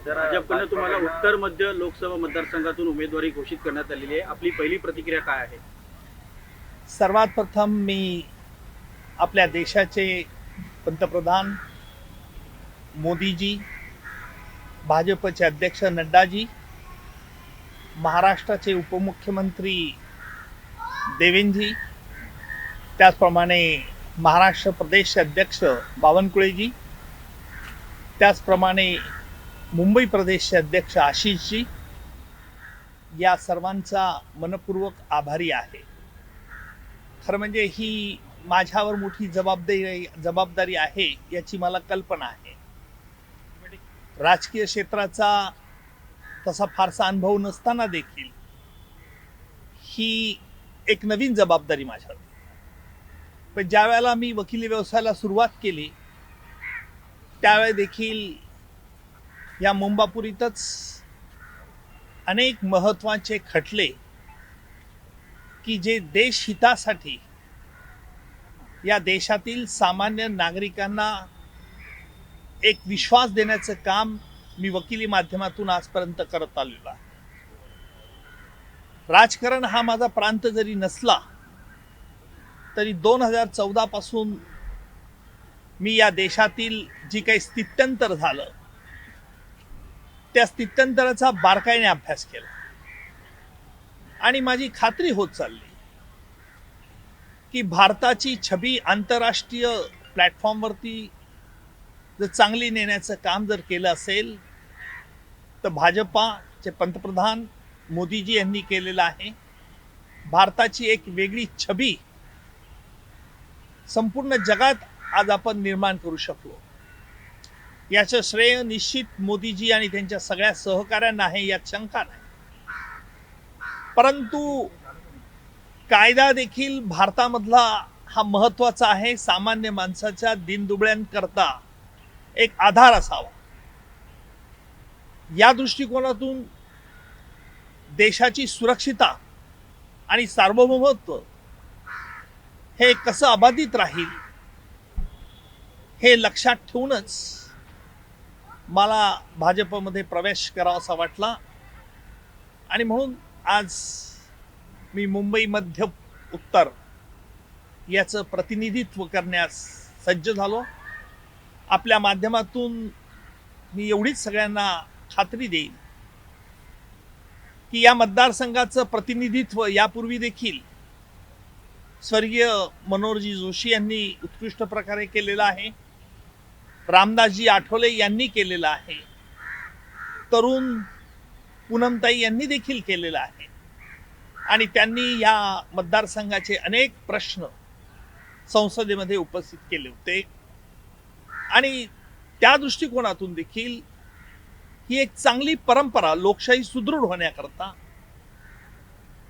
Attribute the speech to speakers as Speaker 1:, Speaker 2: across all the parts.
Speaker 1: भाजपकडून तुम्हाला उत्तर मध्य लोकसभा मतदारसंघातून उमेदवारी घोषित करण्यात आलेली आहे. आपली पहिली प्रतिक्रिया काय आहे?
Speaker 2: सर्वात प्रथम मी आपल्या देशाचे पंतप्रधान मोदीजी, भाजपचे अध्यक्ष नड्डाजी, महाराष्ट्राचे उपमुख्यमंत्री देवेंद्रजी, त्याचप्रमाणे महाराष्ट्र प्रदेशचे अध्यक्ष बावनकुळेजी, त्याचप्रमाणे मुंबई प्रदेशचे अध्यक्ष आशिषजी, या सर्वांचा मनपूर्वक आभारी आहे. खरं म्हणजे ही माझ्यावर मोठी जबाबदारी आहे याची मला कल्पना आहे. राजकीय क्षेत्राचा तसा फारसा अनुभव नसताना देखील ही एक नवीन जबाबदारी माझ्यावर. पण ज्या वेळेला मी वकिली व्यवसायाला सुरुवात केली त्यावेळी देखील या मुंबापुरीतच अनेक महत्त्वाचे खटले की जे देशहितासाठी या देशातील सामान्य नागरिकांना एक विश्वास देण्याचं काम मी वकिली माध्यमातून आजपर्यंत करत आलेलो आहे. राजकारण हा माझा प्रांत जरी नसला तरी 2014 पासून मी या देशातील जी काही स्थित्यंतर झालं त्या स्थित्यंतराचा बारकाईने अभ्यास केला आणि माझी खात्री होत चालली की भारताची छबी आंतरराष्ट्रीय प्लॅटफॉर्मवरती जर चांगली नेण्याचं काम जर केलं असेल तर भाजपाचे पंतप्रधान मोदीजी यांनी केलेलं आहे. भारताची एक वेगळी छबी संपूर्ण जगात आज आपण निर्माण करू शकलो. याचं श्रेय निश्चित मोदीजी आणि त्यांच्या सगळ्या सहकाऱ्यांना आहे, यात शंका नाही. परंतु कायदा देखील भारतामधला हा महत्वाचा आहे. सामान्य माणसाच्या दीनदुबळ्यांकरता एक आधार असावा. या दृष्टिकोनातून देशाची सुरक्षितता आणि सार्वभौमत्व हे कसं अबाधित राहील हे लक्षात ठेवूनच मला भाजपमध्ये प्रवेश करावासा वाटला आणि म्हणून आज मी मुंबई मध्य उत्तर याचं प्रतिनिधित्व करण्यास सज्ज झालो. आपल्या माध्यमातून मी एवढीच सगळ्यांना खात्री देईन की या मतदारसंघाचं प्रतिनिधित्व यापूर्वी देखील स्वर्गीय मनोहरजी जोशी यांनी उत्कृष्ट प्रकारे केलेलं आहे. रामदासजी आठवले यांनी केलेलं आहे. तरुण पूनमताई यांनी देखील केलेलं आहे आणि त्यांनी या मतदारसंघाचे अनेक प्रश्न संसदेमध्ये उपस्थित केले होते आणि त्या दृष्टिकोनातून देखील ही एक चांगली परंपरा लोकशाही सुदृढ होण्याकरता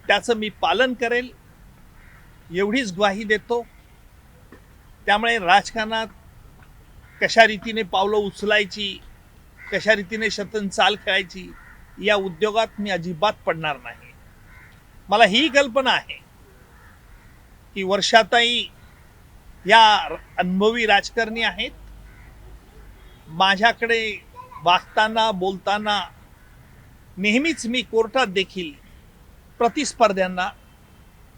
Speaker 2: त्याचं मी पालन करेल एवढीच ग्वाही देतो. त्यामुळे राजकारणात कशा रीतीने पावलं उचलायची, कशा रीतीने शतन चाल खेळायची या उद्योगात मी अजिबात पडणार नाही. मला ही कल्पना आहे की वर्षाताई या अनुभवी राजकारणी आहेत. माझ्याकडे वागताना बोलताना नेहमीच मी कोर्टात देखील प्रतिस्पर्ध्यांना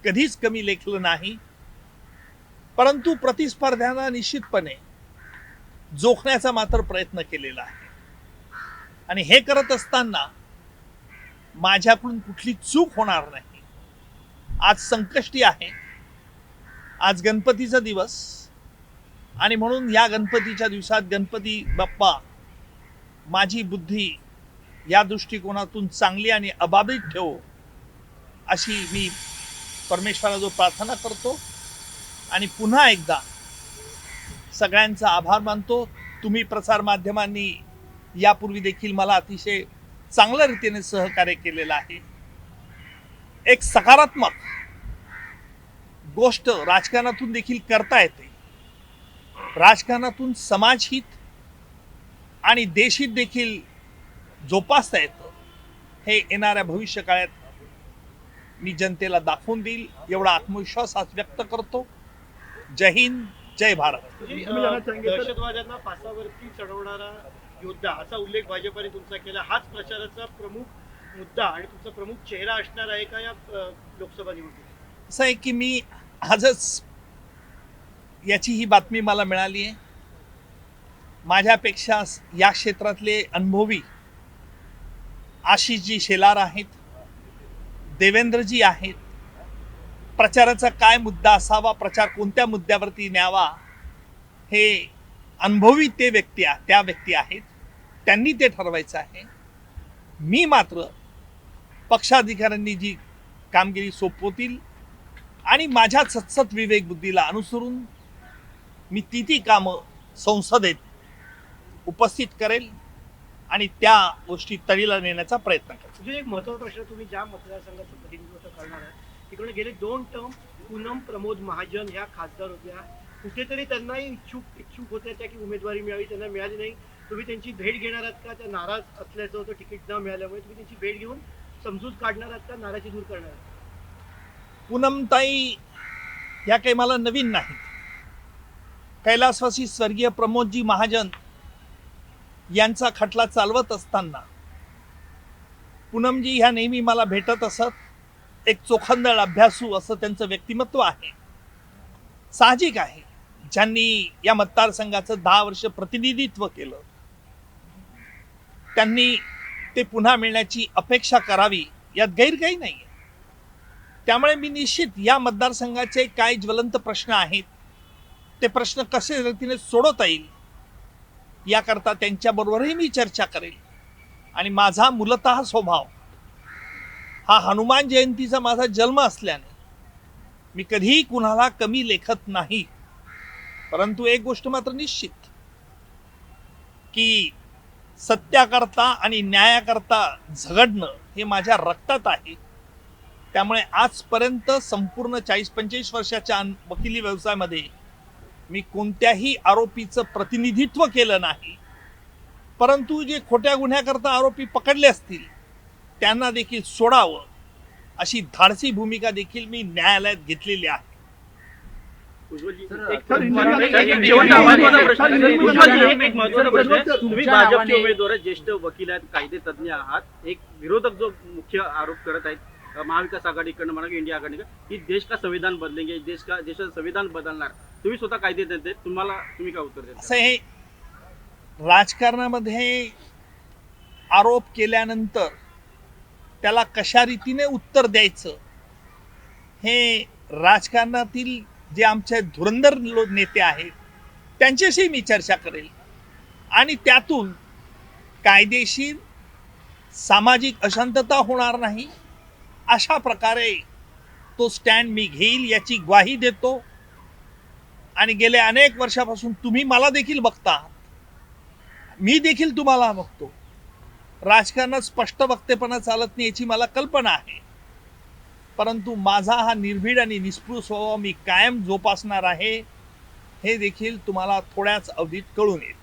Speaker 2: कधीच कमी लेखलं नाही. परंतु प्रतिस्पर्ध्यांना निश्चितपणे जोखण्याचा मात्र प्रयत्न केलेला आहे आणि हे करत असताना माझ्याकडून कुठली चूक होणार नाही. आज संकष्टी आहे, आज गणपतीचा दिवस आणि म्हणून या गणपतीच्या दिवसात गणपती बाप्पा माझी बुद्धी या दृष्टिकोनातून चांगली आणि अबाधित ठेवो अशी मी परमेश्वराजवळ प्रार्थना करतो आणि पुन्हा एकदा सगळ्यांचा आभार मानतो. तुम्ही प्रसार माध्यमांनी यापूर्वी देखील मला अतिशय चांगल्या रीतीने सहकार्य केलेलं आहे. एक सकारात्मक गोष्ट राजकारणातून देखील करता येते. राजकारणातून समाजहित आणि देशहित देखील जोपासता येतं. हे येणाऱ्या भविष्य काळात मी जनतेला दाखवून देईल एवढा आत्मविश्वास आज व्यक्त करतो. जय हिंद, जय भारत.
Speaker 1: दहशतवाद्यांना फासावरती चढवणारा
Speaker 3: योद्धा असा उल्लेख भाजपाने तुमचा केला. हाच प्रचाराचा प्रमुख मुद्दा आणि तुमचा प्रमुख चेहरा असणार आहे का या लोकसभा निवडणुकीत?
Speaker 2: असं आहे की मी आजच याची ही बातमी मला मिळाली आहे. माझ्यापेक्षा या क्षेत्रातले अनुभवी आशिषजी शेलार आहेत, देवेंद्रजी आहेत. प्रचाराचा काय मुद्दा असावा, प्रचार कोणत्या मुद्द्यावरती न्यावा, हे अनुभवी त्या व्यक्ती आहेत. त्यांनी ते ठरवायचं आहे. मी मात्र पक्षाधिकाऱ्यांनी जी कामगिरी सोपवतील आणि माझ्या सतसत विवेक बुद्धीला अनुसरून मी ती कामं संसदेत उपस्थित करेल आणि त्या गोष्टी तडीला नेण्याचा प्रयत्न करेल.
Speaker 3: म्हणजे एक महत्त्वाचा प्रश्न, तुम्ही ज्या मतदारसंघाचं प्रतिनिधित्व करणार आहे तिकडे गेले 2 टर्म पूनम प्रमोद महाजन ह्या खासदार होत्या. कुठेतरी त्यांनाही इच्छुक होत्या त्या की उमेदवारी मिळावी, त्यांना मिळाली नाही. तुम्ही त्यांची भेट घेणार आहात का? त्या नाराज असल्याचं होतं तिकीट न मिळाल्यामुळे. तुम्ही त्यांची भेट घेऊन समजूत काढणार आहात का, नाराजी दूर करणार आहात?
Speaker 2: पूनमताई या काही मला नवीन नाहीत. कैलासवासी स्वर्गीय प्रमोदजी महाजन यांचा खटला चालवत असताना पूनमजी ह्या नेहमी मला भेटत असत. एक चोखंदळ अभ्यासू असं त्यांचं व्यक्तिमत्व आहे. साहजिक आहे, ज्यांनी या मतदारसंघाचं 10 वर्ष प्रतिनिधित्व केलं त्यांनी ते पुन्हा मिळण्याची अपेक्षा करावी, यात गैर काही नाही. त्यामुळे मी निश्चित या मतदारसंघाचे काय ज्वलंत प्रश्न आहेत ते प्रश्न कसे रीतीने सोडवता येईल याकरता त्यांच्याबरोबरही मी चर्चा करेल. आणि माझा मूलतः स्वभाव हा हनुमान जयंतीचा माझा जन्म असल्याने मी कधीही कुणाला कमी लेखत नाही. परंतु एक गोष्ट मात्र निश्चित की सत्याकरता आणि न्यायाकरता झगडणं हे माझ्या रक्तात आहे. त्यामुळे आजपर्यंत संपूर्ण 40-45 वर्षाच्या वकिली व्यवसायामध्ये मी कोणत्याही आरोपीचं प्रतिनिधित्व केलं नाही. परंतु जे खोट्या गुन्ह्याकरता आरोपी पकडले असतील त्यांना देखील सोडावं अशी धाडसी भूमिका देखील मी न्यायालयात घेतलेली आहे.
Speaker 1: तुम्ही भाजपचे उमेदवार आहेत, ज्येष्ठ वकील आहेत, कायदे तज्ञ आहात. एक विरोधक जो मुख्य आरोप करत आहेत महाविकास आघाडीकडनं म्हणा की इंडिया आघाडीकडे, की देश का संविधान बदलेंगे, देशाचं संविधान बदलणार. तुम्ही स्वतः कायदे तज्ञ, तुम्ही काय उत्तर देता?
Speaker 2: असं हे राजकारणामध्ये आरोप केल्यानंतर त्याला कशा रीतीने उत्तर द्यायचं हे राजकारणातील जे आमचे धुरंधर नेते आहेत त्यांच्याशी मी चर्चा करेल आणि त्यातून कायदेशीर सामाजिक अशांतता होणार नाही अशा प्रकारे तो स्टँड मी घेईल याची ग्वाही देतो. आणि गेल्या अनेक वर्षापासून तुम्ही मला देखील बघता, मी देखील तुम्हाला बघतो. राजकारणात स्पष्ट वक्तेपणा चालत नाही याची मला कल्पना आहे. परंतु माझा हा निर्भीड आणि निष्पृह स्वभाव मी कायम जोपासणार आहे हे देखील तुम्हाला थोड्याच अवधीत कळून येईल.